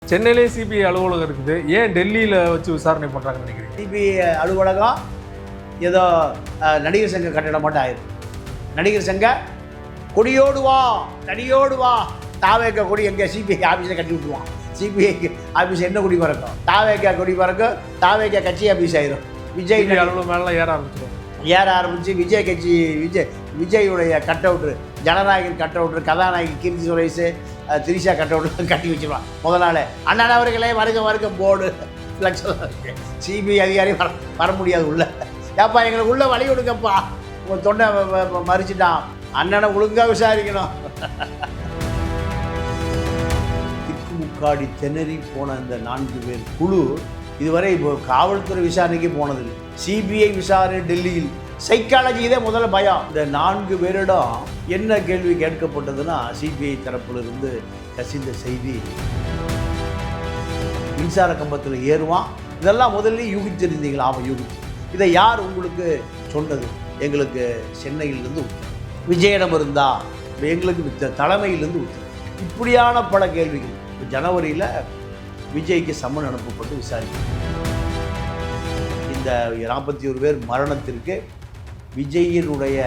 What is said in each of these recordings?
சென்னையிலே சிபிஐ அலுவலகம் இருக்குது, ஏன் டெல்லியில் வச்சு விசாரணை பண்ணுறாங்கன்னு நினைக்கிறீங்க? சிபிஐ அலுவலகம் ஏதோ நடிகர் சங்க கட்டிடம் மட்டும் ஆயிருக்கு. நடிகர் சங்க கொடியோடு வா தடியோடு வா, தாவேக்கா கொடி எங்கே சிபிஐ ஆஃபீஸில் கட்டி விட்டுருவான். சிபிஐ ஆஃபீஸ் என்ன கொடி பறக்கும்? தாவேக்கா கொடி பறக்கும், தாவேக்கா கட்சி ஆஃபீஸ் ஆயிரும். விஜய் அலுவலகம் மேலே ஏற ஆரம்பிச்சு விஜய் கட்சி விஜயுடைய கட் அவுட்ரு, ஜனநாயகன் கட் அவுட்ரு, கதாநாயகி கீர்த்தி சுரேஷ், திரிஷா கட் அவுட்ரு கட்டி வச்சிருவான். முதல் நாள் அண்ணன் அவர்களே வருக போர்டு லட்சம் இருக்கு. சிபிஐ அதிகாரி வர முடியாது உள்ள. ஏப்பா எங்களுக்கு உள்ள வழி கொடுக்கப்பா, உங்கள் தொண்டை மறிச்சிட்டான், அண்ணனை ஒழுங்காக விசாரிக்கணும். திக்குமுக்காடி திணறி போன இந்த 4 பேர் குழு இதுவரை இப்போ காவல்துறை விசாரணைக்கு போனதில்லை. சிபிஐ விசாரணை டெல்லியில். சைக்காலஜி இதே முதல்ல பயம். இந்த 4 பேரிடம் என்ன கேள்வி கேட்கப்பட்டதுன்னா, சிபிஐ தரப்பிலிருந்து கசிந்த செய்தி, மின்சார கம்பத்தில் ஏறுவான், இதெல்லாம் முதல்ல யூகிச்சிருந்தீங்களா? அவன் யூகிச்சு. இதை யார் உங்களுக்கு சொன்னது? எங்களுக்கு சென்னையிலிருந்து உத்தரவு, விஜயிடம் இருந்தா எங்களுக்கு தலைமையிலிருந்து உத்தரவு. இப்படியான பல கேள்விகள். ஜனவரியில் விஜய்க்கு சம்மன் அனுப்பப்பட்டு விசாரிக்க. இந்த 41 பேர் மரணத்திற்கு விஜயினுடைய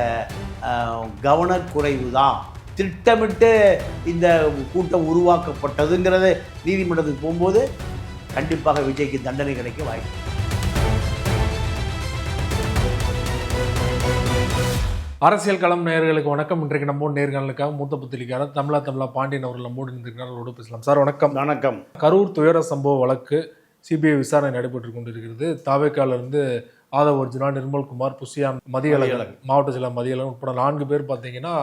கவனக்குறைவு தான் திட்டமிட்டு இந்த கூட்டம் உருவாக்கப்பட்டதுங்கிறது நீதிமன்றத்துக்கு போகும்போது கண்டிப்பாக விஜய்க்கு தண்டனை கிடைக்க வாய்ப்பு. அரசியல் களம் நேயர்களுக்கு வணக்கம். இன்றைக்கு நம்ம நேர்காணலுக்காக மூத்த பத்திரிகையாளர் தமிழா பாண்டியன் அவர்கள் நம்மோடு இருந்திருக்கிறார். பேசலாம் சார். வணக்கம். வணக்கம். கரூர் துயர சம்பவ வழக்கு சிபிஐ விசாரணை நடைபெற்று கொண்டிருக்கிறது. தாவேக்காலிருந்து ஆதவ் அர்ஜுனா, நிர்மல்குமார், புசியான், மதியழகன், மாவட்ட செயலர் மதியழகன் உட்பட 4 பேர் பார்த்தீங்கன்னா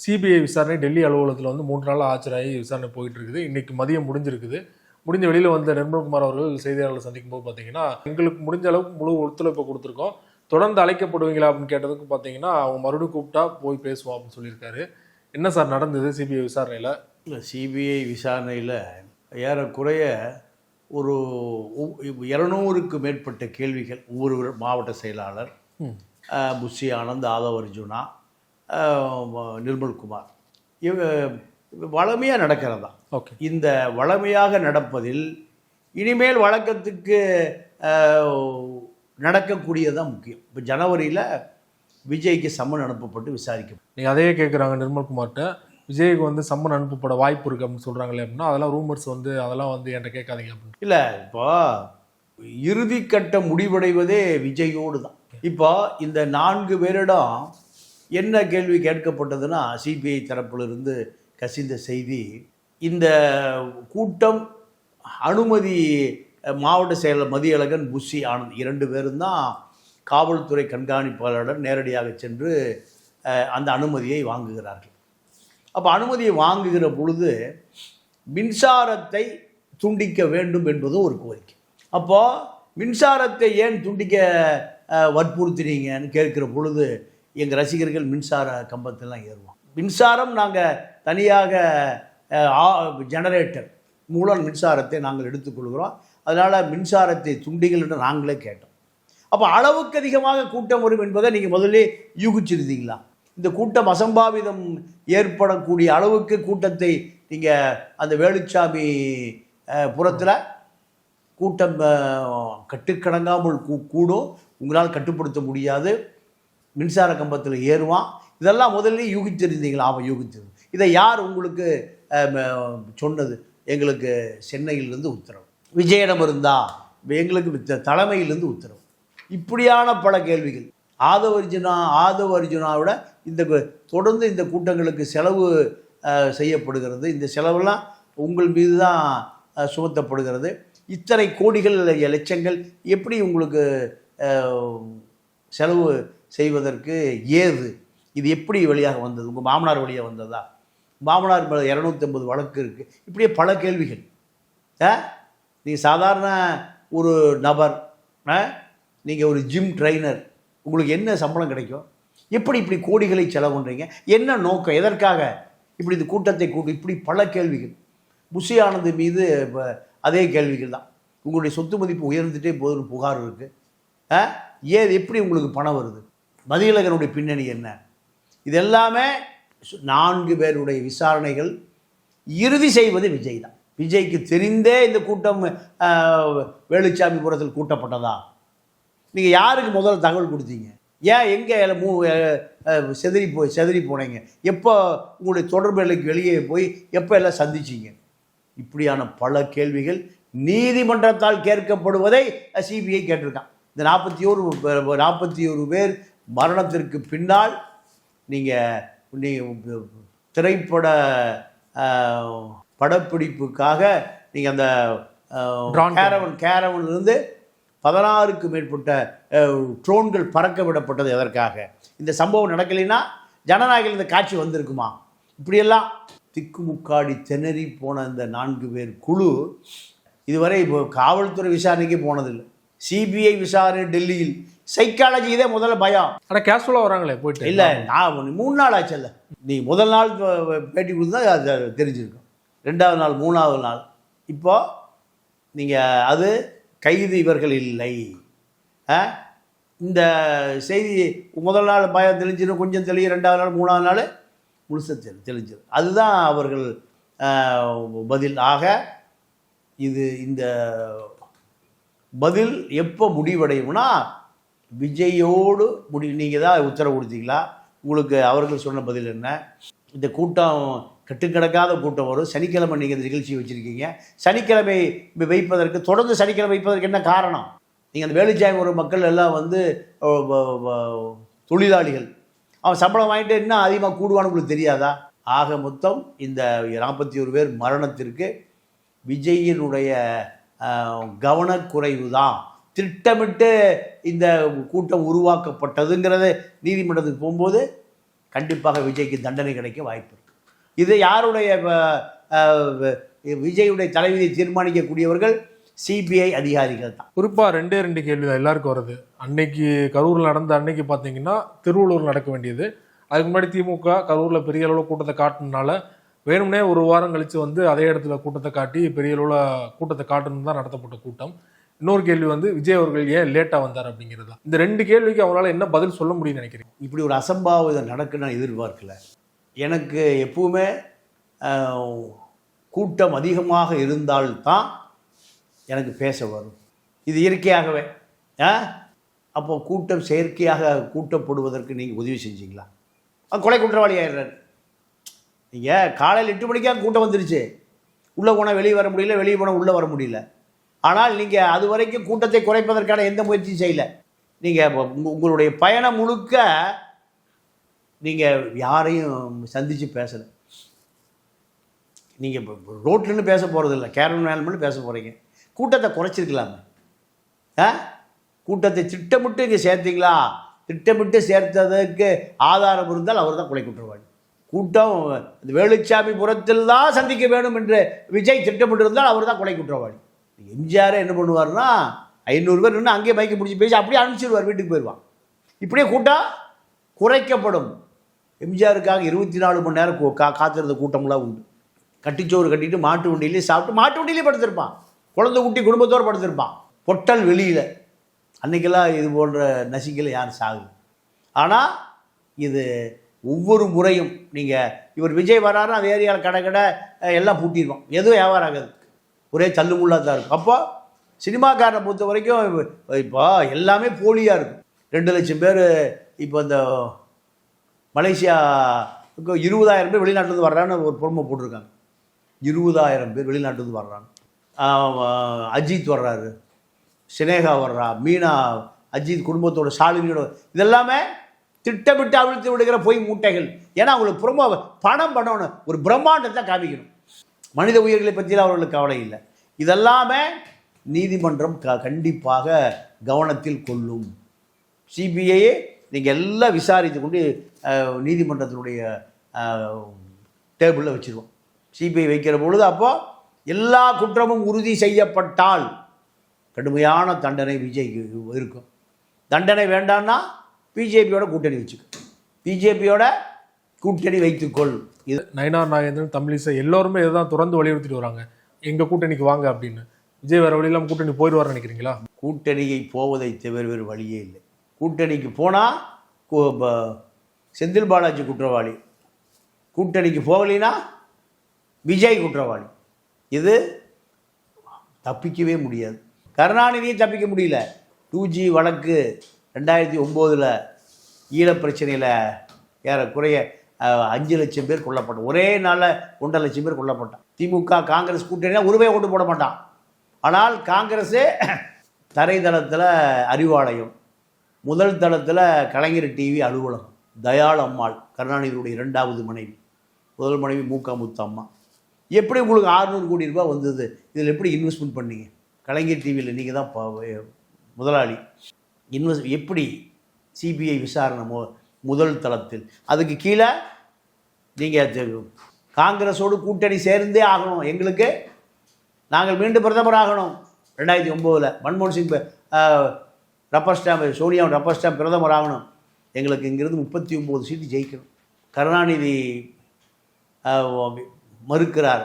சிபிஐ விசாரணை டெல்லி அலுவலகத்தில் 3 நாள் ஆஜராகி விசாரணை போயிட்டு இருக்குது. இன்னைக்கு மதியம் முடிஞ்சிருக்குது. முடிஞ்ச வெளியில் வந்த நிர்மல்குமார் அவர்கள் செய்தியாளர்களை சந்திக்கும் போது பார்த்தீங்கன்னா, எங்களுக்கு முடிஞ்ச அளவுக்கு முழு ஒத்துழைப்பு கொடுத்துருக்கோம், தொடர்ந்து அழைக்கப்படுவீங்களா அப்படின்னு கேட்டதுக்கு பார்த்தீங்கன்னா, அவங்க மறுபடியும் கூப்பிட்டா போய் பேசுவோம் அப்படின்னு சொல்லியிருக்காரு. என்ன சார் நடந்தது சிபிஐ விசாரணையில்? சிபிஐ விசாரணையில் ஏறக்குறைய ஒரு 200க்கு மேற்பட்ட கேள்விகள் ஒவ்வொரு மாவட்ட செயலாளர், புஷி ஆனந்த், ஆதவ் அர்ஜுனா, நிர்மல்குமார், வளமையாக நடக்கிறதா. ஓகே. இந்த வளமையாக நடப்பதில் இனிமேல் வழக்கத்துக்கு நடக்கக்கூடியதான் முக்கியம். இப்போ ஜனவரியில் விஜய்க்கு சம்மன் அனுப்பப்பட்டு விசாரிக்கும். நீங்கள் அதையே கேட்குறாங்க நிர்மல்குமார்கிட்ட, விஜய்க்கு சம்மன் அனுப்பப்பட வாய்ப்பு இருக்குது அப்படின்னு சொல்கிறாங்களே அப்படின்னா, அதெல்லாம் ரூமர்ஸ் அதெல்லாம் என்கிட்ட கேட்காதீங்க அப்படின்னு. இல்லை, இப்போ இறுதிக்கட்ட முடிவடைவதே விஜயோடு தான். இப்போ இந்த 4 பேரிடம் என்ன கேள்வி கேட்கப்பட்டதுன்னா, சிபிஐ தரப்பிலிருந்து கசிந்த செய்தி, இந்த கூட்டம் அனுமதி மாவட்ட செயலர் மதியழகன், புஷி ஆனந்த் 2 பேரும் தான் காவல்துறை கண்காணிப்பாளருடன் நேரடியாக சென்று அந்த அனுமதியை வாங்குகிறார்கள். அப்போ அனுமதியை வாங்குகிற பொழுது மின்சாரத்தை துண்டிக்க வேண்டும் என்பதும் ஒரு கோரிக்கை. அப்போது மின்சாரத்தை ஏன் துண்டிக்க வற்புறுத்தினீங்கன்னு கேட்குற பொழுது எங்கள் ரசிகர்கள் மின்சார கம்பத்திலாம் ஏறுவோம். மின்சாரம் நாங்கள் தனியாக ஜெனரேட்டர் மூலம் மின்சாரத்தை நாங்கள் எடுத்துக்கொள்கிறோம், அதனால் மின்சாரத்தை துண்டிகள் என்று நாங்களே கேட்டோம். அப்போ அளவுக்கு அதிகமாக கூட்டம் வரும் என்பதை நீங்கள் முதல்ல யூகிச்சிருந்தீங்களா? இந்த கூட்டம் அசம்பாவிதம் ஏற்படக்கூடிய அளவுக்கு கூட்டத்தை நீங்கள் அந்த வேலுச்சாமி புறத்தில் கூட்டம் கட்டுக்கடங்காமல் கூடும், உங்களால் கட்டுப்படுத்த முடியாது, மின்சார கம்பத்தில் ஏறுவான், இதெல்லாம் முதல்ல யூகிச்சிருந்தீங்களா? அவன் யூகிச்சிருந்தது. இதை யார் உங்களுக்கு சொன்னது? எங்களுக்கு சென்னையிலிருந்து உத்தரவு, விஜயிடம் இருந்தா எங்களுக்கு தலைமையிலிருந்து உத்தரவு. இப்படியான பல கேள்விகள். ஆதவ் அர்ஜுனாவோட இந்த தொடர்ந்து இந்த கூட்டங்களுக்கு செலவு செய்யப்படுகிறது, இந்த செலவெல்லாம் உங்கள் மீது தான் சுமத்தப்படுகிறது, இத்தனை கோடிகள் லட்சங்கள் எப்படி உங்களுக்கு செலவு செய்வதற்கு ஏது, இது எப்படி வழியாக வந்தது? உங்கள் மாமனார் வழியாக வந்ததா? மாமனார் 250 வழக்கு இருக்குது. இப்படியே பல கேள்விகள். நீங்கள் சாதாரண ஒரு நபர், நீங்கள் ஒரு ஜிம் ட்ரைனர், உங்களுக்கு என்ன சம்பளம் கிடைக்கும்? எப்படி இப்படி கோடிகளை செலவு பண்ணுறீங்க? என்ன நோக்கம்? எதற்காக இப்படி இந்த கூட்டத்தை இப்படி பல கேள்விகள். புஷி ஆனந்த் மீது அதே கேள்விகள் தான். உங்களுடைய சொத்து மதிப்பு உயர்ந்துட்டே போதுன்னு புகார் இருக்குது. எப்படி உங்களுக்கு பணம் வருது? மதியழகனுடைய பின்னணி என்ன? இது எல்லாமே 4 பேருடைய விசாரணைகள் இறுதி செய்வது விஜய் தான். விஜய்க்கு தெரிந்தே இந்த கூட்டம் வேலுச்சாமிபுரத்தில் கூட்டப்பட்டதா? நீங்கள் யாருக்கு முதல்ல தகவல் கொடுத்தீங்க? ஏன் எங்கே செதறி போனீங்க? எப்போ உங்களுடைய தொடர்புகளுக்கு வெளியே போய் எப்போ எல்லாம் சந்திச்சிங்க? இப்படியான பல கேள்விகள் நீதிமன்றத்தால் கேட்கப்படுவதை சிபிஐ கேட்டிருக்கான். இந்த 41 பேர் மரணத்திற்கு பின்னால் நீங்கள் திரைப்பட படப்பிடிப்புக்காக நீங்கள் அந்த கேரவனிலிருந்து 16க்கு மேற்பட்ட ட்ரோன்கள் பறக்க விடப்பட்டது எதற்காக? இந்த சம்பவம் நடக்கலைன்னா ஜனநாயகம் இந்த காட்சி வந்திருக்குமா? இப்படியெல்லாம் திக்குமுக்காடி திணறி போன இந்த 4 பேர் குழு இதுவரை இப்போ காவல்துறை விசாரணைக்கு போனதில்லை. சிபிஐ விசாரணை டெல்லியில். சைக்காலஜி இதே முதல்ல பயம். ஆனால் கேஷுவலாக வராங்களே போயிட்டு. இல்லை, நான் 3 நாள் ஆச்சல்ல. நீ முதல் நாள் பேட்டி கொடுத்தா அது தெரிஞ்சிருக்கும். 2வது நாள் 3வது நாள் இப்போ நீங்கள் அது கைது இவர்கள் இல்லை. இந்த செய்தி முதல் நாள் பயம் தெளிஞ்சிடும், கொஞ்சம் தெளியும். 2வது நாள் 3வது நாள் முழுச தெளிஞ்சிடும். அதுதான் அவர்கள் பதில். ஆக இந்த பதில் எப்போ முடிவடையும்னா விஜயோடு நீங்கள் தான் உத்தரவு கொடுத்தீங்களா? உங்களுக்கு அவர்கள் சொன்ன பதில் என்ன? இந்த கூட்டம் கட்டுக்கிடக்காத கூட்டம் வரும். சனிக்கிழமை நீங்கள் இந்த நிகழ்ச்சி வச்சுருக்கீங்க. சனிக்கிழமை வைப்பதற்கு தொடர்ந்து சனிக்கிழமை வைப்பதற்கு என்ன காரணம்? நீங்கள் அந்த வேலுச்சாமி மக்கள் எல்லாம் தொழிலாளிகள், அவன் சம்பளம் வாங்கிட்டு இன்னும் அதிகமாக கூடுவான்னு உங்களுக்கு தெரியாதா? ஆக மொத்தம் இந்த 41 பேர் மரணத்திற்கு விஜயினுடைய கவனக்குறைவு தான். திட்டமிட்டு இந்த கூட்டம் உருவாக்கப்பட்டதுங்கிறது நீதிமன்றத்துக்கு போகும்போது கண்டிப்பாக விஜய்க்கு தண்டனை கிடைக்க வாய்ப்பு இருக்குது. இது யாருடைய விஜயுடைய தலைவிதியை தீர்மானிக்கக்கூடியவர்கள் சிபிஐ அதிகாரிகள் தான். குறிப்பாக 2 கேள்வி தான் எல்லாருக்கும் வருது. அன்னைக்கு கரூரில் நடந்த அன்னைக்கு பார்த்தீங்கன்னா திருவள்ளூர் நடக்க வேண்டியது. அதுக்கு முன்னாடி திமுக கரூரில் பெரிய அளவில் கூட்டத்தை காட்டினால வேணும்னே ஒரு வாரம் கழித்து அதே இடத்துல கூட்டத்தை காட்டி பெரிய அளவில் கூட்டத்தை காட்டணும் தான் நடத்தப்பட்ட கூட்டம். இன்னொரு கேள்வி விஜய் அவர்கள் ஏன் லேட்டாக வந்தார் அப்படிங்கிறது. இந்த 2 கேள்விக்கு அவங்களால என்ன பதில் சொல்ல முடியும்னு நினைக்கிறீங்க? இப்படி ஒரு அசம்பாவிதம் நடக்குன்னு நான் எதிர்பார்க்கல. எனக்கு எப்பவுமே கூட்டம் அதிகமாக இருந்தால்தான் எனக்கு பேச வரும். இது இயற்கையாகவே. அப்போ கூட்டம் செயற்கையாக கூட்டப்படுவதற்கு நீங்கள் உதவி செஞ்சீங்களா? கொலை குற்றவாளி ஆயிடுறாரு. நீங்கள் காலையில் 8 மணிக்காக கூட்டம் வந்துருச்சு. உள்ளே போனால் வெளியே வர முடியல, வெளியே போனால் உள்ளே வர முடியல. ஆனால் நீங்கள் அது வரைக்கும் கூட்டத்தை குறைப்பதற்கான எந்த முயற்சியும் செய்யலை. நீங்கள் உங்களுடைய பயணம் முழுக்க நீங்கள் யாரையும் சந்தித்து பேசலை. நீங்கள் ரோட்லன்னு பேச போகிறதில்ல, கேரன் மேலும் பேச போகிறீங்க. கூட்டத்தை குறைச்சிருக்கலாமே. கூட்டத்தை திட்டமிட்டு இங்கே சேர்த்தீங்களா? திட்டமிட்டு சேர்த்ததுக்கு ஆதாரம் இருந்தால் அவர் தான் கொலை குற்றவாளி. கூட்டம் வேலுச்சாமிபுரத்தில் தான் சந்திக்க வேணும் என்று விஜய் திட்டமிட்டு இருந்தால் அவர் தான் கொலை குற்றவாளி. எம்ஜிஆர் என்ன பண்ணுவார்னா 500 பேர் நின்று அங்கேயே மைக்கை பிடிச்சி பேசி அப்படியே அனுப்பிச்சிடுவார், வீட்டுக்கு போயிடுவான். இப்படியே கூட்டம் குறைக்கப்படும். எம்ஜிஆருக்காக 24 மணி நேரம் காத்திருந்த கூட்டம்லாம் உண்டு. கட்டிச்சோறு கட்டிட்டு மாட்டு வண்டியிலே சாப்பிட்டு மாட்டு வண்டியிலே படுத்திருப்பான். குழந்தை குட்டி குடும்பத்தோடு படுத்திருப்பான். பொட்டல் வெளியில். அன்றைக்கெல்லாம் இது போன்ற நசிக்கலை யாரும் சாகுது. ஆனால் இது ஒவ்வொரு முறையும் நீங்கள் இவர் விஜய் வராருன்னா அந்த ஏரியாவில் கடை எல்லாம் பூட்டிடுவோம். எதுவும் வியாபாரம் ஆகாது, ஒரே தள்ளுமுள்ளாக தான் இருக்கும். அப்போ சினிமாக்காரனை பொறுத்த வரைக்கும் இப்போ எல்லாமே போலியாக இருக்கும். 2 லட்சம் பேர் இப்போ இந்த மலேசியாவுக்கு 20,000 பேர் வெளிநாட்டிலேருந்து வர்றான்னு ஒரு பொறுமை போட்டிருக்காங்க. 20,000 பேர் வெளிநாட்டிலேருந்து வர்றாங்க. அஜித் வர்றாரு, சினேகா வர்றா, மீனா, அஜித் குடும்பத்தோட ஷாலினியோட, இதெல்லாமே திட்டமிட்டு அவிழ்த்து விடுகிற பொய் மூட்டைகள். ஏன்னா அவங்களுக்கு புறமா பணம் பண்ணணும், ஒரு பிரம்மாண்டத்தை காமிக்கணும். மனித உயிர்களை பற்றியில் அவர்களுக்கு கவலை இல்லை. இதெல்லாமே நீதிமன்றம் கண்டிப்பாக கவனத்தில் கொள்ளும். சிபிஐயே நீங்கள் எல்லாம் விசாரித்து கொண்டு நீதிமன்றத்தினுடைய டேபிளில் வச்சுருவோம். சிபிஐ வைக்கிற பொழுது அப்போது எல்லா குற்றமும் உறுதி செய்யப்பட்டால் கடுமையான தண்டனை விஜய்க்கு இருக்கும். தண்டனை வேண்டாம்னா பிஜேபியோட கூட்டணி வச்சுக்கோ, பிஜேபியோட கூட்டணி வைத்துக்கொள். இது நயினார் நாகேந்திரன், தமிழிசை எல்லோருமே இதுதான் தொடர்ந்து வலியுறுத்திட்டு வராங்க, எங்கள் கூட்டணிக்கு வாங்க அப்படின்னு. விஜய் வேறு வழியில்லாமல் கூட்டணி போயிடுவார்னு நினைக்கிறீங்களா? கூட்டணியை போவதை தவிர வேறு வழியே இல்லை. கூட்டணிக்கு போனால் செந்தில் பாலாஜி குற்றவாளி, கூட்டணிக்கு போகலைன்னா விஜய் குற்றவாளி. இது தப்பிக்கவே முடியாது. கருணாநிதியும் தப்பிக்க முடியல. 2G வழக்கு 2009 ஈழப்பிரச்சனையில் ஏறக்குறைய 5 லட்சம் பேர் கொல்லப்பட்டான். ஒரே நாளில் 1.5 லட்சம் பேர் கொல்லப்பட்டான். திமுக காங்கிரஸ் கூட்டணினா ஒரு ரூபாய் ஓட்டு போட மாட்டான். ஆனால் காங்கிரஸே தரைதளத்தில் அறிவாலயம், முதல் தளத்தில் கலைஞர் டிவி அலுவலகம், தயாள் அம்மாள் கருணாநிதியுடைய 2வது மனைவி, முதல் மனைவி மூகா முத்தம்மா. எப்படி உங்களுக்கு 600 கோடி ரூபாய் வந்தது? இதில் எப்படி இன்வெஸ்ட்மெண்ட் பண்ணீங்க? கலைஞர் டிவியில் நீங்கள் தான் முதலாளி. எப்படி சிபிஐ விசாரணை முதல் தளத்தில், அதுக்கு கீழே நீங்கள் காங்கிரஸோடு கூட்டணி சேர்ந்தே ஆகணும். எங்களுக்கு நாங்கள் மீண்டும் பிரதமர் ஆகணும். 2009 மன்மோகன் Singh rubber stamp, Sonia rubber stamp பிரதமர் ஆகணும். எங்களுக்கு இங்கிருந்து 39 சீட்டு ஜெயிக்கணும். கருணாநிதி மறுக்கிறார்.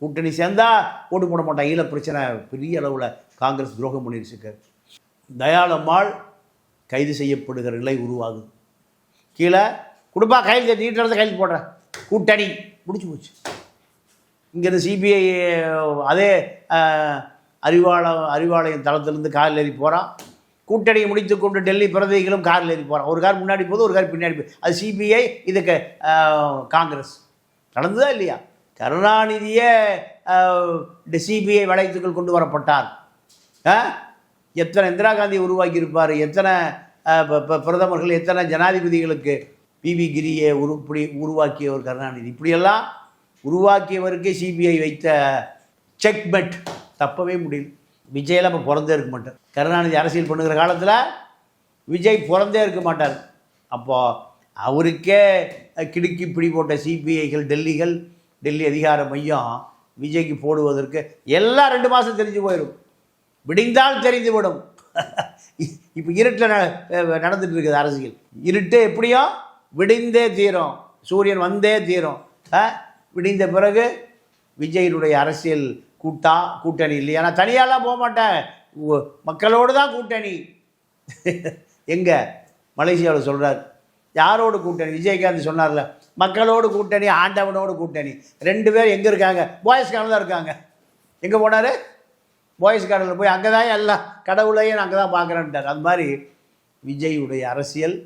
கூட்டணி சேர்ந்தால் ஓட்டு போட மாட்டான். ஈழ பிரச்சனை பெரிய அளவில் காங்கிரஸ் துரோகம் பண்ணிருச்சுக்கார். தயாள் அம்மாள் கைது செய்யப்படுகிற நிலை உருவாகுது. கீழே கொடுப்பா கையில் நீட்டத்தை கையில் போடுறேன், கூட்டணி முடிச்சு போச்சு. இங்கேருந்து சிபிஐ அதே அறிவாலயம் தளத்திலிருந்து காரில் ஏறி போகிறான். கூட்டணியை முடித்து கொண்டு டெல்லி பிரதிகளும் காரில் ஏறி போகிறான். ஒரு கார் முன்னாடி போகுது, ஒரு கார் பின்னாடி போகுது. அது சிபிஐ, இதுக்கு காங்கிரஸ். நடந்ததா இல்லையா? கருணாநிதியே சிபிஐ வளையத்துக்குள் கொண்டு வரப்பட்டார். எத்தனை இந்திரா காந்தி உருவாக்கியிருப்பார், எத்தனை பிரதமர்கள், எத்தனை ஜனாதிபதிகளுக்கு பிவி கிரியை உருவாக்கியவர் கருணாநிதி. இப்படியெல்லாம் உருவாக்கியவருக்கே சிபிஐ வைத்த செக்மெட் தப்பவே முடியல. விஜயெல்லாம் இப்போ பிறந்தே இருக்க மாட்டார். கருணாநிதி அரசியல் பண்ணுகிற காலத்தில் விஜய் பிறந்தே இருக்க மாட்டார். அப்போது அவருக்கே கிடுக்கி பிடி போட்ட சிபிஐகள், டெல்லி அதிகார மையம் விஜய்க்கு போடுவதற்கு எல்லாம் 2 மாதம் தெரிஞ்சு போயிடும். விடிந்தால் தெரிந்துவிடும். இப்போ இருட்டில் நடந்துட்டு இருக்குது அரசியல். இருட்டு எப்படியும் விடிந்தே தீரும், சூரியன் வந்தே தீரும். விடிந்த பிறகு விஜயினுடைய அரசியல் கூட்டணி இல்லையா? நான் தனியாலாம் போக மாட்டேன், மக்களோடு தான் கூட்டணி. எங்கே மலேசியாவில் சொல்கிறார், யாரோடு கூட்டணி? விஜயகாந்த் சொன்னார்ல, மக்களோடு கூட்டணி, ஆண்டவனோடு கூட்டணி. 2 பேர் எங்கே இருக்காங்க? பாய்ஸ் கார்டில் தான் இருக்காங்க. எங்கே போனார்? பாய்ஸ் கார்டில் போய் அங்கே தான் எல்லாம் கடவுளையும் அங்கே தான் பார்க்குறேன்ட்டார். அது மாதிரி விஜயுடைய அரசியல்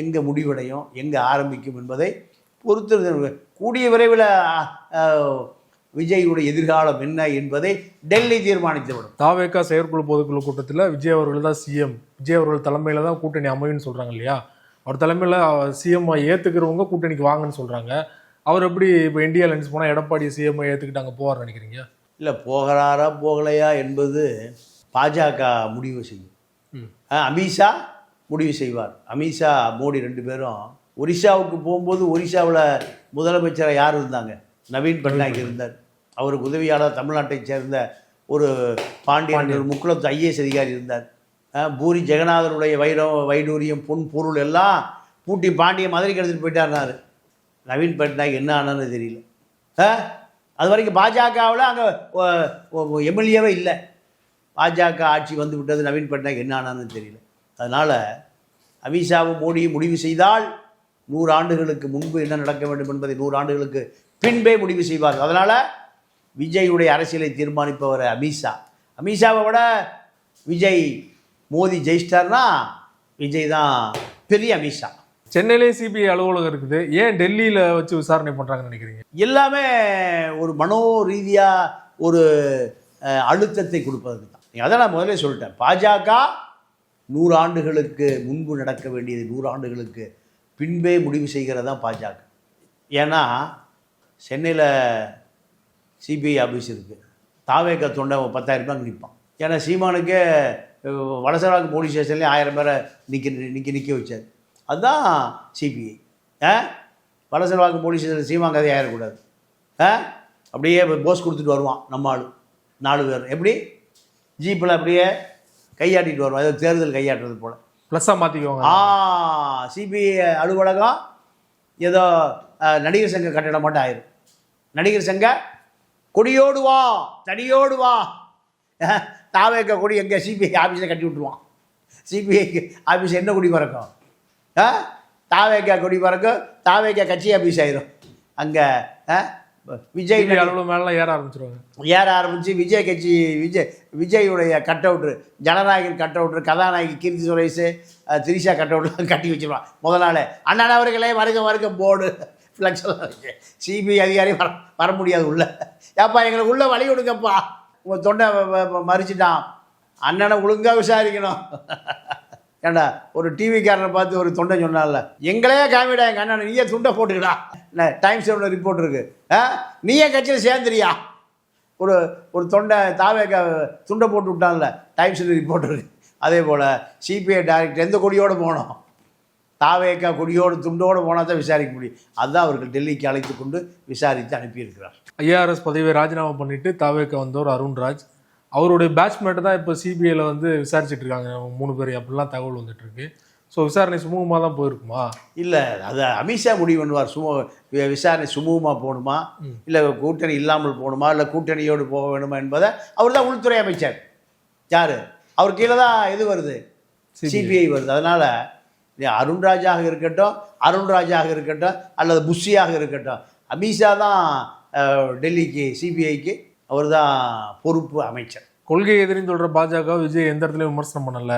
எங்கே முடிவடையும், எங்கே ஆரம்பிக்கும் என்பதை பொறுத்து கூடிய விரைவில் விஜயுடைய எதிர்காலம் என்ன என்பதை டெல்லி தீர்மானித்துவிடும். தாவேகா செயற்குழு பொதுக்குழு கூட்டத்தில் விஜய் அவர்கள் தான் சிஎம், விஜய் அவர்கள் தலைமையில் தான் கூட்டணி அமையும்னு சொல்கிறாங்க இல்லையா? அவர் தலைமையில் சிஎம் ஏற்றுக்கிறவங்க கூட்டணிக்கு வாங்கன்னு சொல்கிறாங்க. அவர் எப்படி இப்போ இந்தியா அலைன்ஸ் போனால் எடப்பாடி சிஎம் ஏற்றுக்கிட்டு அங்கே போவார் நினைக்கிறீங்க? இல்லை, போகிறாரா போகலையா என்பது பாஜக முடிவு செய்யும். அமித்ஷா முடிவு செய்வார். அமித்ஷா மோடி 2 பேரும் ஒரிசாவுக்கு போகும்போது ஒரிசாவில் முதலமைச்சராக யார் இருந்தாங்க? நவீன் பட்நாயக் இருந்தார். அவருக்கு உதவியாளர் தமிழ்நாட்டைச் சேர்ந்த ஒரு பாண்டியன், ஒரு முக்குளத்து ஐஏஎஸ் அதிகாரி இருந்தார். பூரி ஜெகநாதனுடைய வைடூரியம், பொன் பொருள் எல்லாம் பூட்டி பாண்டிய மதுரைக்கு எடுத்துகிட்டு போயிட்டாருனாரு. நவீன் பட்நாயக் என்ன ஆனான்னு தெரியல. அது வரைக்கும் பாஜகவில் அங்கே எம்எல்ஏவே இல்லை. பாஜக ஆட்சி வந்து விட்டது, நவீன் பட்நாயக் என்ன ஆனான்னு தெரியல. அதனால் அமித்ஷாவும் மோடியும் முடிவு செய்தால் 100 ஆண்டுகளுக்கு முன்பு என்ன நடக்க வேண்டும் என்பதை 100 ஆண்டுகளுக்கு பின்பே முடிவு செய்வார்கள். அதனால் விஜயுடைய அரசியலை தீர்மானிப்பவர் அமித்ஷாவை விட விஜய் மோடி ஜெயிச்சிட்டார்னா விஜய் தான் பெரிய அமித்ஷா. சென்னையிலே சிபிஐ அலுவலகம் இருக்குது, ஏன் டெல்லியில் வச்சு விசாரணை பண்ணுறாங்கன்னு நினைக்கிறீங்க? எல்லாமே ஒரு மனோ ரீதியாக ஒரு அழுத்தத்தை கொடுப்பதற்கு தான். அதை நான் முதலே சொல்லிட்டேன். பாஜக 100 ஆண்டுகளுக்கு முன்பு நடக்க வேண்டியது 100 ஆண்டுகளுக்கு பின்பே முடிவு செய்கிறது தான் பாஜக. ஏன்னா சென்னையில் சிபிஐ ஆஃபீஸ் இருக்குது. தாவேக தொண்டை 10,000 ரூபாய் நிற்பான். ஏன்னா சீமானுக்கே வலசராக்கு போலீஸ் ஸ்டேஷன்லேயே 1000 பேரை நிற்க வச்சார். அதுதான் சிபிஐ. வலசரவாக்கு போலீஸ் ஸ்டேஷனில் சீமான் கதை ஆயிடக்கூடாது. அப்படியே போஸ் கொடுத்துட்டு வருவான் நம்ம ஆள் 4 பேர். எப்படி ஜீப்பில் அப்படியே கையாட்டிட்டு வருவான், ஏதோ தேர்தல் கையாட்டுறது போல். ப்ளஸ்ஸாக மாற்றிக்குவாங்க. சிபிஐ அலுவலகம் ஏதோ நடிகர் சங்க கட்டிடம் மட்டும் ஆயிரும். நடிகர் சங்க கொடியோடு வா, தடியோடு வா. தாவேக்க கொடி எங்கே சிபிஐ ஆஃபீஸில் கட்டி விட்டுருவான். சிபிஐ ஆஃபீஸ் என்ன கொடி பறக்கும்? தாவேக்கா கொடி பறக்கும், தாவேக்கா கட்சி ஆஃபீஸ் ஆயிரும். அங்கே விஜய் அளவு மேலாம் ஏற ஆரம்பிச்சிருவாங்க. ஏற ஆரம்பித்து விஜய் கட்சி விஜயுடைய கட் அவுட்ரு, ஜனநாயகன் கட் அவுட்ரு, கதாநாயகி கீர்த்தி சுரேஷ், திரிஷா கட் அவுட்லாம் கட்டி வச்சுருவான். முதல் நாள் அண்ணன் அவர்களே வருக போர்டு ஃப்ளெக்ஸெல்லாம் வச்சு சிபிஐ அதிகாரி வர முடியாது உள்ள. ஏப்பா எங்களுக்கு உள்ள வழி கொடுங்கப்பா, உங்கள் தொண்டை மறிச்சிட்டான், அண்ணனை ஒழுங்காக விசாரிக்கணும். ஏண்டா ஒரு டிவிக்காரனை பார்த்து ஒரு தொண்டை சொன்னால, எங்களே காமிடா எங்கள் அண்ணன், நீயே துண்டை போட்டுக்கடா. டைம்ஸ் ஒன்று ரிப்போர்ட் இருக்கு, நீயே கட்சியில் சேர்ந்துறியா. ஒரு தொண்டை தாவேக்க துண்டை போட்டு விட்டான்ல, டைம்ஸ் ரிப்போர்ட் இருக்கு. அதே போல் சிபிஐ டைரக்டர் எந்த கொடியோடு போனோம், தாவேக்கா கொடியோடு துண்டோடு போனால் தான் விசாரிக்க முடியும். அதுதான் அவர்கள் டெல்லிக்கு அழைத்து கொண்டு விசாரித்து அனுப்பியிருக்கிறார். ஐஆர்எஸ் பதவியை ராஜினாமா பண்ணிட்டு தாவேக்கா வந்தவர் அருண்ராஜ், அவருடைய பேட்ச்மேட்டை தான் இப்போ சிபிஐயில் வந்து விசாரிச்சுட்டு இருக்காங்க 3 பேர், அப்படிலாம் தகவல் வந்துட்டு இருக்கு. ஸோ விசாரணை சுமூகமாக தான் போயிருக்குமா? இல்லை, அது அமித்ஷா முடிவு பண்ணுவார். விசாரணை சுமூகமாக போகணுமா, இல்லை கூட்டணி இல்லாமல் போகணுமா, இல்லை கூட்டணியோடு போக வேணுமா என்பதை அவர் தான் உள்துறை அமைச்சர். யார் அவர் கீழே தான் இது வருது, சிபிஐ வருது. அதனால் அருண்ராஜாக இருக்கட்டும் அல்லது புஷியாக இருக்கட்டும், அமித்ஷா தான் டெல்லிக்கு சிபிஐக்கு அவர் தான் பொறுப்பு அமைச்சர். கொள்கை எதிரின்னு சொல்கிற பாஜக விஜய் எந்த இடத்துலையும் விமர்சனம் பண்ணலை,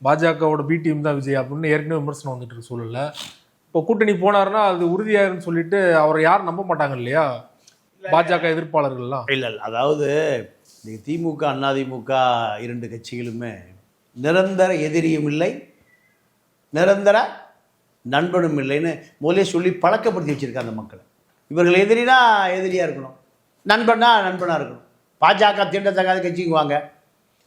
பாஜகவோட பி டீம் தான் விஜய் அப்படின்னு ஏற்கனவே விமர்சனம் வந்துட்டு இருக்கு சூழல்ல. இப்போ கூட்டணி போனாருன்னா அது உறுதியாயிருன்னு சொல்லிட்டு அவரை யாரும் நம்ப மாட்டாங்க இல்லையா பாஜக எதிர்ப்பாளர்கள்லாம்? இல்லை, அதாவது திமுக அதிமுக 2 கட்சிகளுமே நிரந்தர எதிரியும் இல்லை, நிரந்தர நண்பனும் இல்லைன்னு முதலே சொல்லி பழக்கப்படுத்தி வச்சுருக்காங்க மக்களை. இவர்கள் எதிரினா எதிரியாக இருக்கணும், நண்பனா நண்பனாக இருக்கணும். பாஜக தீண்டத்தகாத கட்சிக்கு வாங்க,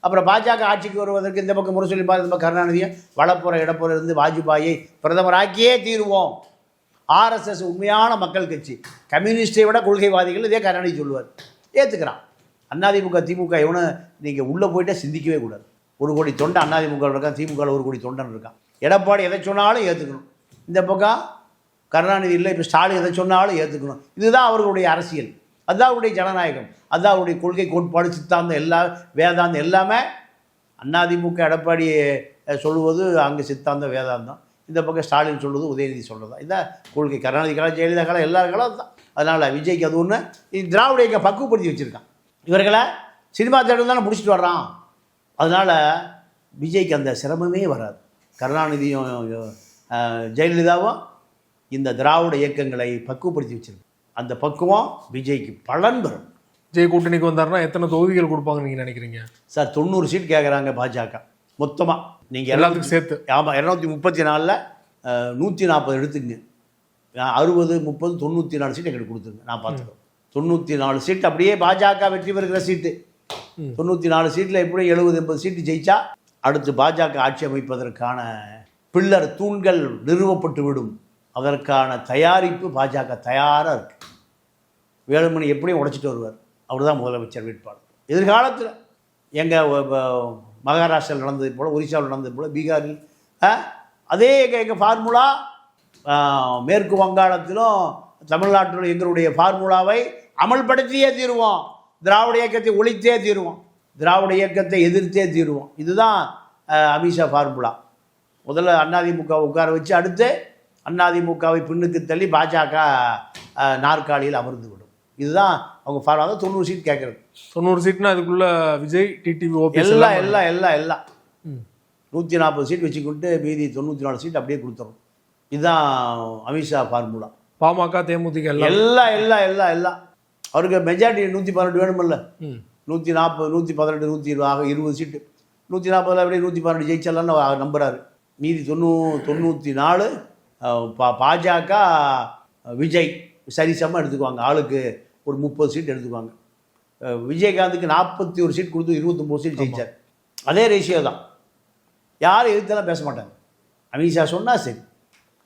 அப்புறம் பாஜக ஆட்சிக்கு வருவதற்கு இந்த பக்கம் முரசொலி பாரதி, இந்த பக்கம் கருணாநிதியை வடப்புற இடப்புற இருந்து வாஜ்பாயை பிரதமராக்கியே தீருவோம். ஆர்எஸ்எஸ் உண்மையான மக்கள் கட்சி, கம்யூனிஸ்டை விட கொள்கைவாதிகள், இதே கருணாநிதி சொல்லுவார், ஏற்றுக்கிறான். அதிமுக திமுக எவனை நீங்கள் உள்ளே போயிட்டே சிந்திக்கவே கூடாது. 1 கோடி தொண்டை அதிமுக இருக்கான், திமுகவில் 1 கோடி தொண்டன் இருக்கான். எடப்பாடி எதை சொன்னாலும் ஏற்றுக்கணும், இந்த பக்கம் கருணாநிதி இல்லை, இப்போ ஸ்டாலின் எதை சொன்னாலும் ஏற்றுக்கணும். இதுதான் அவர்களுடைய அரசியல், அதுதான் அவருடைய ஜனநாயகம், அதுதான் அவருடைய கொள்கை கோட்பாடு சித்தாந்தம் வேதாந்தம் எல்லாமே. அதிமுக எடப்பாடி சொல்லுவது அங்கே சித்தாந்தம் வேதாந்தம், இந்த பக்கம் ஸ்டாலின் சொல்லுவது உதயநிதி சொல்கிறது தான். இதான் கொள்கை. கருணாநிதி காலம், ஜெயலலிதா காலம், எல்லா காலம் அதுதான். அதனால் விஜய்க்கு அது ஒன்று திராவிட இயக்கம் பக்குவப்படுத்தி வச்சுருக்கான். இவர்களை சினிமா தேட்டர் தானே முடிச்சுட்டு வர்றான். அதனால் விஜய்க்கு அந்த சிரமமே வராது. கருணாநிதியும் ஜெயலலிதாவும் இந்த திராவிட இயக்கங்களை பக்குவப்படுத்தி வச்சுருக்கு. அந்த பக்குவம் விஜய்க்கு பலன் பெறும். விஜய் கூட்டணிக்கு வந்தாருன்னா எத்தனை தொகுதிகள் கொடுப்பாங்கன்னு நீங்கள் நினைக்கிறீங்க சார்? 90 சீட் கேட்குறாங்க பாஜக மொத்தமாக. நீங்கள் எல்லாத்துக்கும் சேர்த்து. ஆமாம், 234ல் 140 எடுத்துங்க. 60, 30, 94 சீட் எங்களுக்கு கொடுத்துருங்க. நான் பார்த்துக்கிறேன். 94 சீட் அப்படியே பாஜக வெற்றி பெறுகிற சீட்டு. 94 சீட்டில் எப்படி 70-80 சீட்டு ஜெயிச்சா அடுத்து பாஜக ஆட்சி அமைப்பதற்கான பில்லர் தூண்கள் நிறுவப்பட்டு விடும். அதற்கான தயாரிப்பு பாஜக தயாராக இருக்குது. வேலுமணி எப்படியும் உடைச்சிட்டு வருவார், அவர் தான் முதலமைச்சர் வேட்பாளர். எதிர்காலத்தில் எங்கள் மகாராஷ்டிராவில் நடந்தது போல், ஒரிசாவில் நடந்தது போல், பீகாரில் அதே எங்கள் ஃபார்முலா மேற்கு வங்காளத்திலும் தமிழ்நாட்டிலும் எங்களுடைய ஃபார்முலாவை அமல்படுத்தியே தீருவோம். திராவிட இயக்கத்தை ஒழித்தே தீருவோம், திராவிட இயக்கத்தை எதிர்த்தே தீருவோம். இதுதான் அமித்ஷா ஃபார்முலா. முதல்ல அதிமுக உட்கார வச்சு அடுத்து அதிமுகவை பின்னுக்கு தள்ளி பாஜக நாற்காலியில் அமர்ந்து விடும். இதுதான் அவங்க ஃபார்முலா. தான் 90 சீட் கேட்குறது. 90 சீட்னா அதுக்குள்ள விஜய், டிடிவி, ஓபிஎஸ் எல்லாம் 140 சீட் வச்சுக்கிட்டு மீதி 94 சீட் அப்படியே கொடுத்துரும். இதுதான் அமித்ஷா ஃபார்முலா. பாமக, தேமுதிக எல்லாம் அவருக்கு மெஜாரிட்டி 118 வேணுமில்ல. 140, 118, 120 ஆக 20 சீட்டு. 140 அப்படியே 118 ஜெயிச்சலான்னு நம்புறாரு. மீதி 94 பாஜக விஜய் சரிசமாக எடுத்துக்குவாங்க. ஆளுக்கு ஒரு 30 சீட் எடுத்துக்குவாங்க. விஜயகாந்துக்கு 41 சீட் கொடுத்து 29 சீட் ஜெயிச்சார். அதே ரேஷியோ தான். யாரும் எதிர்த்தெல்லாம் பேச மாட்டாங்க. அமித்ஷா சொன்னால் சரி,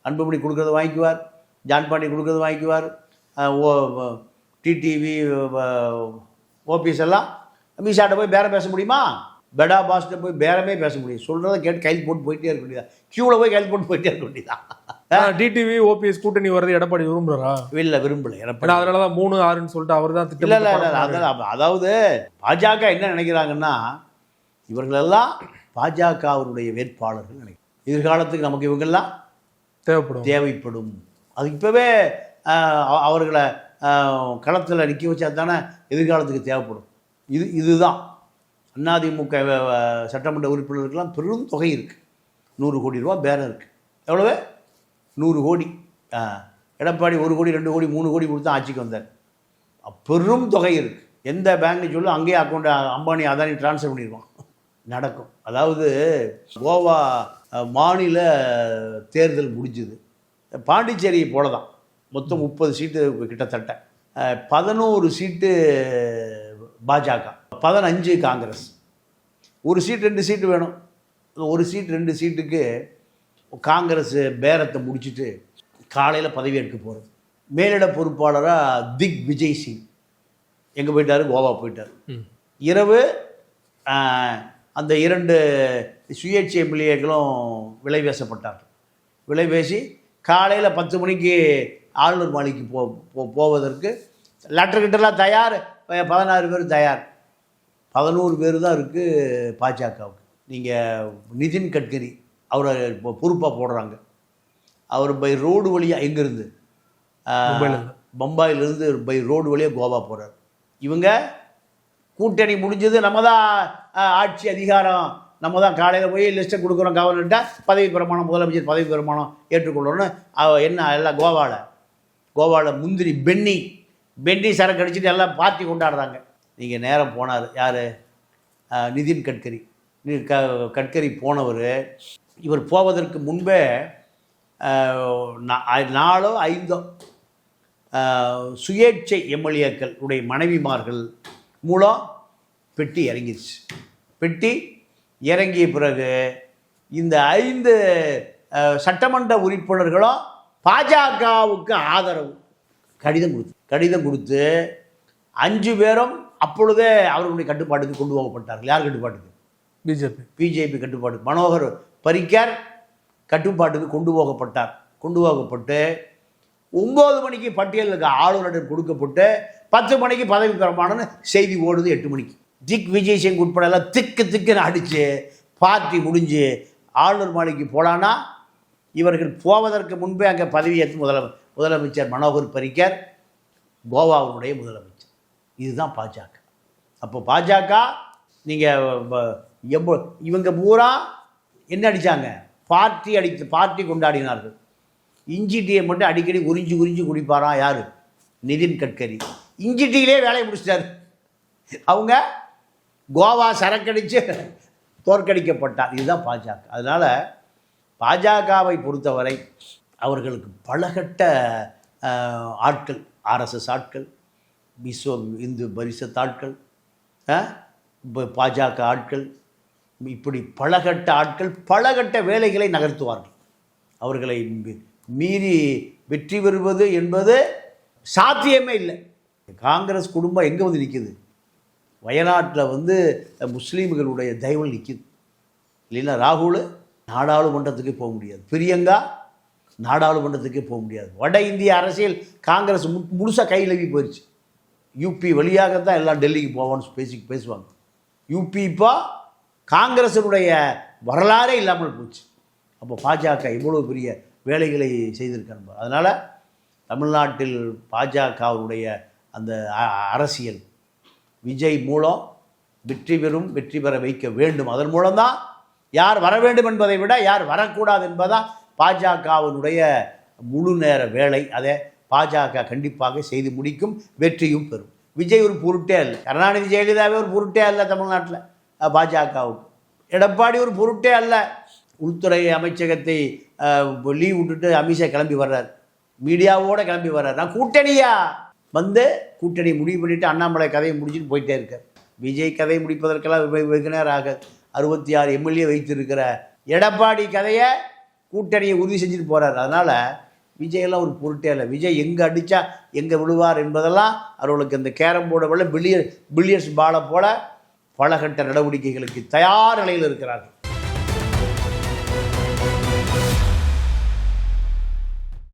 அன்புமணி கொடுக்குறது வாங்கிக்குவார், ஜான் பாண்டி கொடுக்குறது வாங்கிக்குவார், டிடிவி, ஓபிஎஸ் எல்லாம். அமித்ஷாட்ட போய் பேரம் பேச முடியுமா? பெடா பாஸ்ட்டை போய் பேரமே பேச முடியும். சொல்கிறத கேட்டு கையில் போட்டு போயிட்டே இருக்க வேண்டியதான். க்யூவில் போய் கையில் போட்டு போயிட்டே இருக்க வேண்டியதான். டிடிவி, ஓபிஎஸ் கூட்டணி வரது எடப்பாடி விரும்புகிறாரா? இல்லை, விரும்பலை. எடப்பாடி அதனால தான் 3-6ன்னு சொல்லிட்டு அவர் தான் திட்டம். இல்லை, அதாவது பாஜக என்ன நினைக்கிறாங்கன்னா, இவர்களெல்லாம் பாஜக அவருடைய வேட்பாளர்கள் நினைக்கிறாங்க. எதிர்காலத்துக்கு நமக்கு இவங்கெல்லாம் தேவைப்படும். அது இப்போவே அவர்களை களத்தில் நிற்க வச்சா தானே எதிர்காலத்துக்கு தேவைப்படும். இதுதான் அதிமுக சட்டமன்ற உறுப்பினருக்கெல்லாம் பெரும் தொகை இருக்குது. 100 கோடி ரூபா பேரம் இருக்குது. எவ்வளவு? 100 கோடி. எடப்பாடி 1 கோடி 2 கோடி 3 கோடி கொடுத்து ஆட்சிக்கு வந்தார். பெரும் தொகை இருக்குது. எந்த பேங்க்னு சொல்லி அங்கேயே அக்கௌண்ட் அம்பானி அதானி ட்ரான்ஸ்ஃபர் பண்ணிடுவான். நடக்கும். அதாவது கோவா மாநில தேர்தல் முடிஞ்சுது. பாண்டிச்சேரி போல தான். மொத்தம் 30 சீட்டு கிட்டத்தட்ட. 11 சீட்டு பாஜக, 15 காங்கிரஸ். 1 சீட் 2 சீட்டு வேணும். 1 சீட் 2 சீட்டுக்கு காங்கிரஸ் பேரத்தை முடிச்சுட்டு காலையில் பதவியேற்க போகிறது. மேலிட பொறுப்பாளராக திக் விஜய் சிங் எங்கே போயிட்டார்? கோவா போயிட்டார். இரவு அந்த 2 சுயேட்சை எம்எல்ஏக்களும் விலை பேசப்பட்டார்கள். விலை பேசி காலையில் 10 மணிக்கு ஆளுநர் மாளிகைக்கு போவதற்கு லெட்டர்கிட்டலாம் தயார். 16 பேர் தயார். 11 பேர் தான் இருக்குது பாஜகவுக்கு. நீங்கள் நிதின் கட்கரி அவரை பொறுப்பாக போடுறாங்க. அவர் பை ரோடு வழியாக எங்கேருந்து பம்பாயிலிருந்து பை ரோடு வழியாக கோவா போகிறார். இவங்க கூட்டணி முடிஞ்சது, நம்ம தான் ஆட்சி அதிகாரம், நம்ம தான் காலையில் போய் லிஸ்ட்டை கொடுக்குறோம் கவர்னர்கிட்ட, பதவி பிரமாணம் முதலமைச்சர் பதவி பிரமாணம் ஏற்றுக்கொள்ளணும்னு என்ன எல்லாம் கோவாவில் முந்திரி பென்னி சரக்கு அடிச்சுட்டு எல்லாம் பார்ட்டி கொண்டாடுறாங்க. நீங்கள் நேரம் போனார் யார்? நிதின் கட்கரி. கட்கரி போனவர். இவர் போவதற்கு முன்பே 4 or 5 சுயேட்சை எம்எல்ஏக்கள் உடைய மனைவிமார்கள் மூலம் பெட்டி இறங்கிடுச்சு. பெட்டி இறங்கிய பிறகு இந்த 5 சட்டமன்ற உறுப்பினர்களும் பாஜகவுக்கு ஆதரவு கடிதம் கொடுத்து 5 பேரும் அப்பொழுதே அவர்களுடைய கட்டுப்பாட்டுக்கு கொண்டு போகப்பட்டார்கள். யார் கட்டுப்பாட்டுக்கு? பிஜேபி கட்டுப்பாடு. மனோகர் பரிக்கர் கட்டுப்பாட்டுக்கு கொண்டு போகப்பட்டு 9 மணிக்கு பட்டியலுக்கு ஆளுநரிடம் கொடுக்கப்பட்டு 10 மணிக்கு பதவி பிரமாணம்னு செய்தி ஓடுது. 8 மணிக்கு திக் விஜய் சிங் உட்பட எல்லாம் திக்குன்னு அடித்து பார்ட்டி முடிஞ்சு ஆளுநர் மாளிகைக்கு போலான்னா இவர்கள் போவதற்கு முன்பே அங்கே பதவியேற்று முதலமைச்சர் மனோகர் பரிக்கர் கோவாவுடைய முதலமைச்சர். இதுதான் பாஜக. அப்போ பாஜக நீங்கள் இவங்க பூரா என்ன அடித்தாங்க? பார்ட்டி கொண்டாடினார்கள். இஞ்சி டீயை மட்டும் அடிக்கடி உறிஞ்சி குடிப்பாராம். யார்? நிதின் கட்கரி. இஞ்சி டீயிலே வேலையை முடிச்சிட்டார். அவங்க கோவா சரக்கடித்து தோற்கடிக்கப்பட்டார். இதுதான் பாஜக. அதனால் பாஜகவை பொறுத்தவரை அவர்களுக்கு பலகட்ட ஆட்கள், ஆர்எஸ்எஸ் ஆட்கள், விஸ்வ இந்து பரிஷத் ஆட்கள், பாஜக ஆட்கள், இப்படி பலகட்ட ஆட்கள் பலகட்ட வேலைகளை நகர்த்துவார்கள். அவர்களை மீறி வெற்றி பெறுவது என்பது சாத்தியமே இல்லை. காங்கிரஸ் குடும்பம் எங்கே வந்து நிற்குது? வயநாட்டில் முஸ்லீம்களுடைய தயவு நிற்குது. இல்லைன்னா ராகுல் நாடாளுமன்றத்துக்கே போக முடியாது. பிரியங்கா நாடாளுமன்றத்துக்கே போக முடியாது. வட இந்திய அரசியல் காங்கிரஸ் முழுசாக கையிலவி போயிடுச்சு. யூபி வழியாகத்தான் எல்லாம் டெல்லிக்கு போவான்னு பேசுவாங்க. யூபி இப்போ காங்கிரஸினுடைய வரலாறே இல்லாமல் போச்சு. அப்போ பாஜக இவ்வளோ பெரிய வேலைகளை செய்திருக்காங்க. அதனால் தமிழ்நாட்டில் பாஜகவுடைய அந்த அரசியல் விஜய் மூலம் வெற்றி பெற வைக்க வேண்டும். அதன் மூலம்தான் யார் வர வேண்டும் என்பதை விட யார் வரக்கூடாது என்பதுதான் பாஜகவினுடைய முழு நேர வேலை. அதை பாஜக கண்டிப்பாக செய்து முடிக்கும், வெற்றியும் பெறும். விஜய் ஒரு பொருட்டே இல்லை. கருணாநிதி ஜெயலலிதாவே ஒரு பொருட்டே அல்ல தமிழ்நாட்டில் பாஜகவுக்கு. எடப்பாடி ஒரு பொருட்டே அல்ல. உள்துறை அமைச்சகத்தை லீவ் விட்டுட்டு அமித்ஷா கிளம்பி வர்றார், மீடியாவோடு கிளம்பி வர்றார். நான் கூட்டணி முடிவு பண்ணிவிட்டு அண்ணாமலை கதையை முடிச்சுட்டு போயிட்டே இருக்கார். விஜய் கதையை முடிப்பதற்கெல்லாம் வெகு நேரம் ஆக 66 எம்எல்ஏ வைத்திருக்கிற எடப்பாடி கதையை கூட்டணியை உறுதி செஞ்சுட்டு போகிறார். அதனால் விஜயெல்லாம் ஒரு பொருட்டே இல்லை. விஜய் எங்கே அடித்தா எங்கே விழுவார் என்பதெல்லாம் அவர்களுக்கு அந்த கேரம் போர்டை போல பில்லியர்ஸ் பாலை போல பலகட்ட நடவடிக்கைகளுக்கு தயார் நிலையில் இருக்கிறார்கள்.